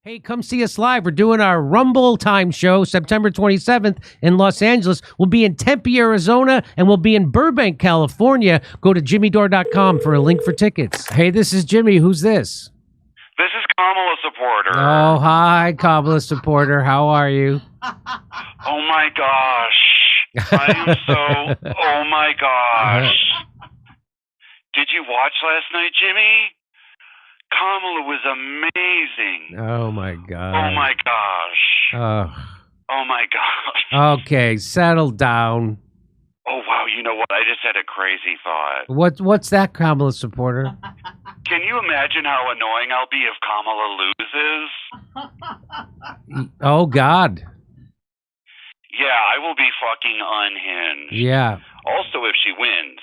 Hey, come see us live. We're doing our Rumble Time show September 27th in Los Angeles. We'll be in Tempe, Arizona, and we'll be in Burbank, California. Go to jimmydore.com for a link for tickets. Hey, this is Jimmy. Who's this? This is Kamala Supporter. Oh, hi, Kamala Supporter. How are you? Oh, my gosh. I am so... Oh, my gosh. Did you watch last night, Jimmy? Kamala was amazing. Oh, my God. Oh, my gosh. Oh, my gosh. Okay, settle down. Oh, wow. You know what? I just had a crazy thought. What's that, Kamala Supporter? Can you imagine how annoying I'll be if Kamala loses? Oh, God. Yeah, I will be fucking unhinged. Yeah. Also, if she wins,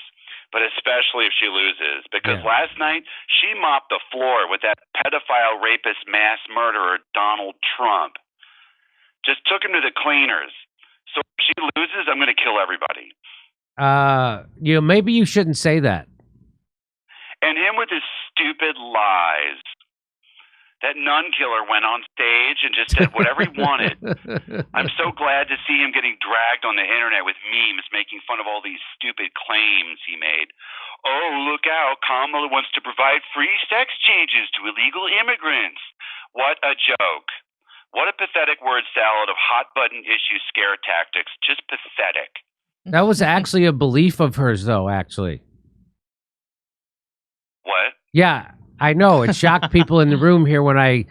but especially if she loses, because last night she mopped the floor with that pedophile, rapist, mass murderer, Donald Trump. Just took him to the cleaners. So if she loses, I'm going to kill everybody. Maybe you shouldn't say that. And him with his stupid lies. That nun killer went on stage and just said whatever he wanted. I'm so glad to see him getting dragged on the internet with memes making fun of all these stupid claims he made. Oh, look out, Kamala wants to provide free sex changes to illegal immigrants. What a joke. What a pathetic word salad of hot-button issue scare tactics. Just pathetic. That was actually a belief of hers, though, actually. What? Yeah, I know. It shocked people in the room here when I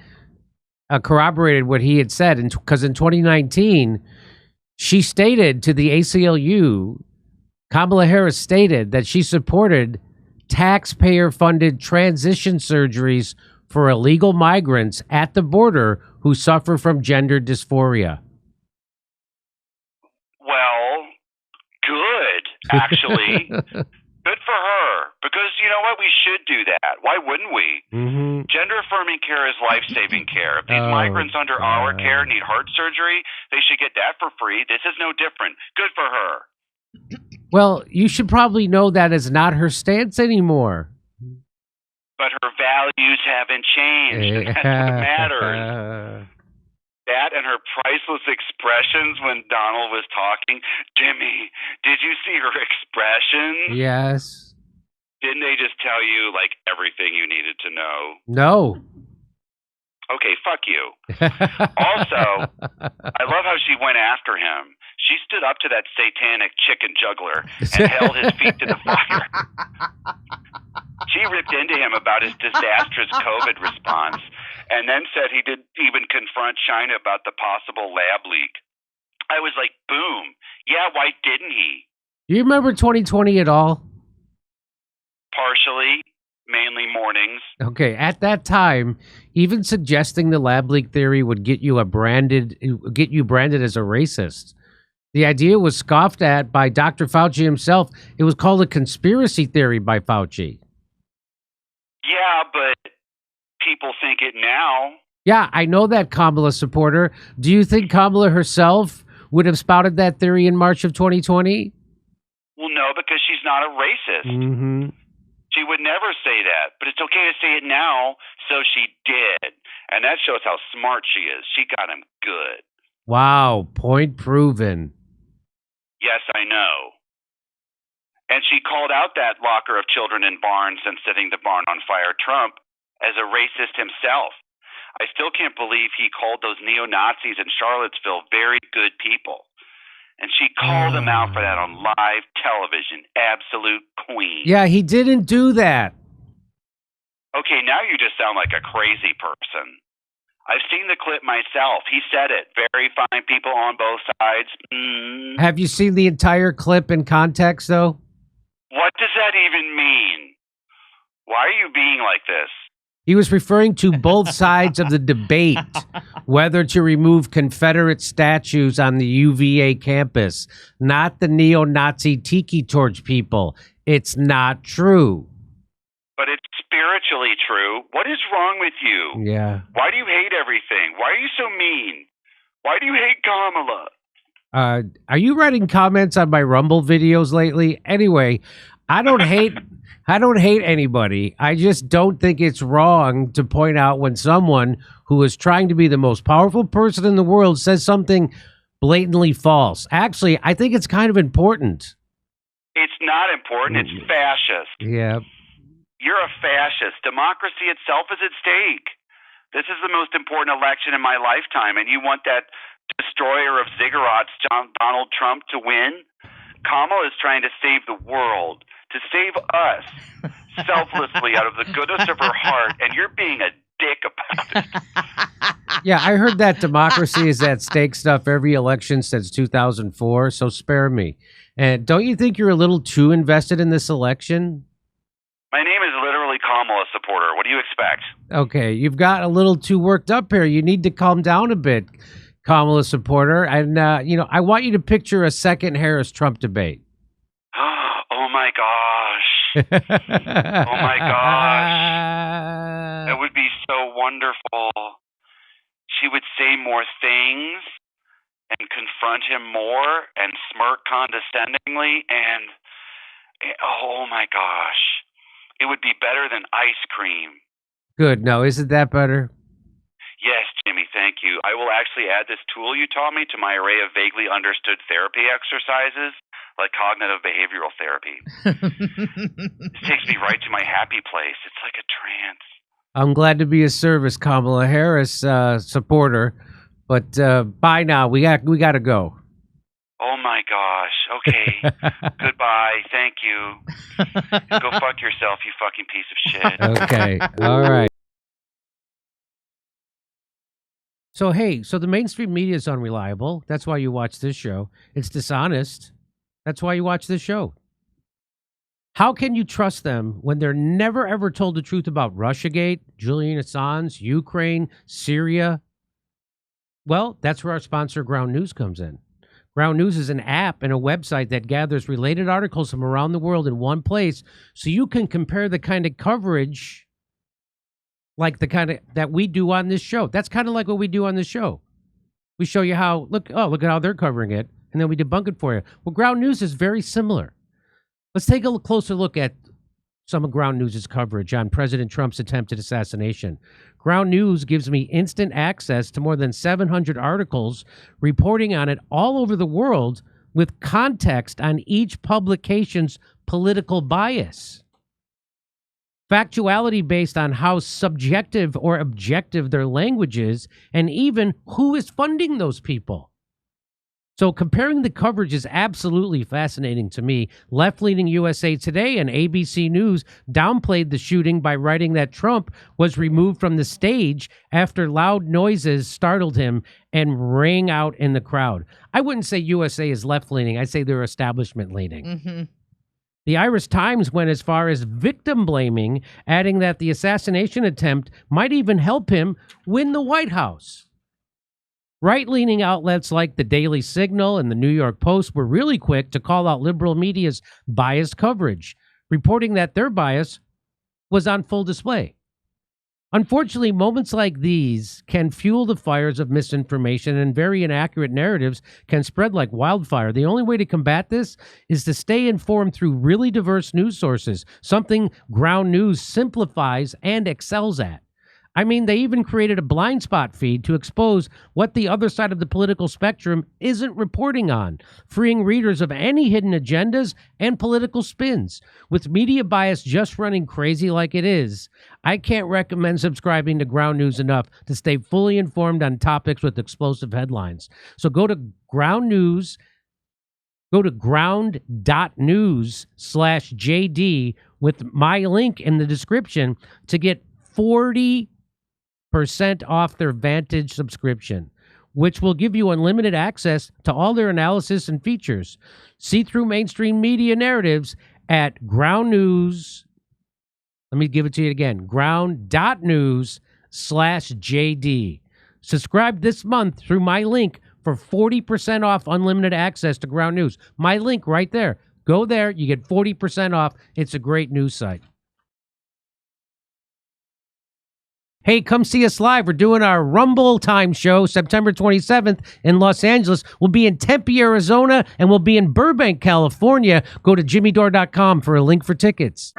corroborated what he had said. Because in 2019, she stated to the ACLU, Kamala Harris stated that she supported taxpayer-funded transition surgeries for illegal migrants at the border who suffer from gender dysphoria. Well, good, actually. Good for her. Because you know what? We should do that. Why wouldn't we? Mm-hmm. Gender-affirming care is life-saving care. If these migrants under our care need heart surgery, they should get that for free. This is no different. Good for her. Well, you should probably know that is not her stance anymore. But her values haven't changed. That's what matters. That and her priceless expressions when Donald was talking. Jimmy, did you see her expressions? Yes. Didn't they just tell you, like, everything you needed to know? No. Okay, fuck you. Also, I love how she went after him. She stood up to that satanic chicken juggler and held his feet to the fire. She ripped into him about his disastrous COVID response and then said he didn't even confront China about the possible lab leak. I was like, boom. Yeah, why didn't he? Do you remember 2020 at all? Partially, mainly mornings. Okay, at that time, even suggesting the lab leak theory would get you branded as a racist. The idea was scoffed at by Dr. Fauci himself. It was called a conspiracy theory by Fauci. Yeah, but people think it now. Yeah, I know that, Kamala Supporter. Do you think Kamala herself would have spouted that theory in March of 2020? Well, no, because she's not a racist. Mm-hmm. She would never say that, but it's okay to say it now, so she did. And that shows how smart she is. She got him good. Wow, point proven. Yes, I know. And she called out that locker of children in barns and setting the barn on fire Trump as a racist himself. I still can't believe he called those neo-Nazis in Charlottesville very good people. And she called him out for that on live television. Absolute queen. Yeah, he didn't do that. Okay, now you just sound like a crazy person. I've seen the clip myself. He said it. Very fine people on both sides. Have you seen the entire clip in context, though? What does that even mean? Why are you being like this? He was referring to both sides of the debate, whether to remove Confederate statues on the UVA campus, not the neo-Nazi tiki torch people. It's not true. But it's spiritually true. What is wrong with you? Yeah. Why do you hate everything? Why are you so mean? Why do you hate Kamala? Are you writing comments on my Rumble videos lately? Anyway, I don't hate anybody. I just don't think it's wrong to point out when someone who is trying to be the most powerful person in the world says something blatantly false. Actually, I think it's kind of important. It's not important. It's fascist. Yeah. You're a fascist. Democracy itself is at stake. This is the most important election in my lifetime, and you want that destroyer of ziggurats, Donald Trump, to win? Kamala is trying to save the world, to save us, selflessly out of the goodness of her heart, and you're being a dick about it. Yeah, I heard that democracy is at stake stuff every election since 2004, so spare me. And don't you think you're a little too invested in this election? My name is literally Kamala Supporter. What do you expect? Okay, you've got a little too worked up here. You need to calm down a bit, Kamala Supporter. And, I want you to picture a second Harris-Trump debate. Oh, my gosh. Oh, my gosh. That would be so wonderful. She would say more things and confront him more and smirk condescendingly. And, oh, my gosh. It would be better than ice cream. Good. No, isn't that better? Yes, Jimmy, thank you. I will actually add this tool you taught me to my array of vaguely understood therapy exercises, like cognitive behavioral therapy. This takes me right to my happy place. It's like a trance. I'm glad to be of service, Kamala Harris supporter. But bye now. We got to go. Oh, my gosh. Okay. Goodbye. Thank you. Go fuck yourself, you fucking piece of shit. Okay. All right. So, hey, the mainstream media is unreliable. That's why you watch this show. It's dishonest. That's why you watch this show. How can you trust them when they're never, ever told the truth about Russiagate, Julian Assange, Ukraine, Syria? Well, that's where our sponsor, Ground News, comes in. Ground News is an app and a website that gathers related articles from around the world in one place so you can compare the kind of coverage like the kind of that we do on this show. That's kind of like what we do on this show. We show you how, look at how they're covering it, and then we debunk it for you. Well, Ground News is very similar. Let's take a closer look at some of Ground News' coverage on President Trump's attempted assassination. Ground News gives me instant access to more than 700 articles reporting on it all over the world with context on each publication's political bias. Factuality based on how subjective or objective their language is, and even who is funding those people. So comparing the coverage is absolutely fascinating to me. Left-leaning USA Today and ABC News downplayed the shooting by writing that Trump was removed from the stage after loud noises startled him and rang out in the crowd. I wouldn't say USA is left-leaning. I'd say they're establishment-leaning. Mm-hmm. The Irish Times went as far as victim blaming, adding that the assassination attempt might even help him win the White House. Right-leaning outlets like the Daily Signal and the New York Post were really quick to call out liberal media's biased coverage, reporting that their bias was on full display. Unfortunately, moments like these can fuel the fires of misinformation, and very inaccurate narratives can spread like wildfire. The only way to combat this is to stay informed through really diverse news sources, something Ground News simplifies and excels at. I mean, they even created a blind spot feed to expose what the other side of the political spectrum isn't reporting on, freeing readers of any hidden agendas and political spins. With media bias just running crazy like it is, I can't recommend subscribing to Ground News enough to stay fully informed on topics with explosive headlines. So go to Ground News, go to ground.news/JD with my link in the description to get 40% off their Vantage subscription, which will give you unlimited access to all their analysis and features. See through mainstream media narratives at Ground News. Let me give it to you again. Ground.news/JD. Subscribe this month through my link for 40% off unlimited access to Ground News. My link right there. Go there. You get 40% off. It's a great news site. Hey, come see us live. We're doing our Rumble Time show September 27th in Los Angeles. We'll be in Tempe, Arizona, and we'll be in Burbank, California. Go to jimmydore.com for a link for tickets.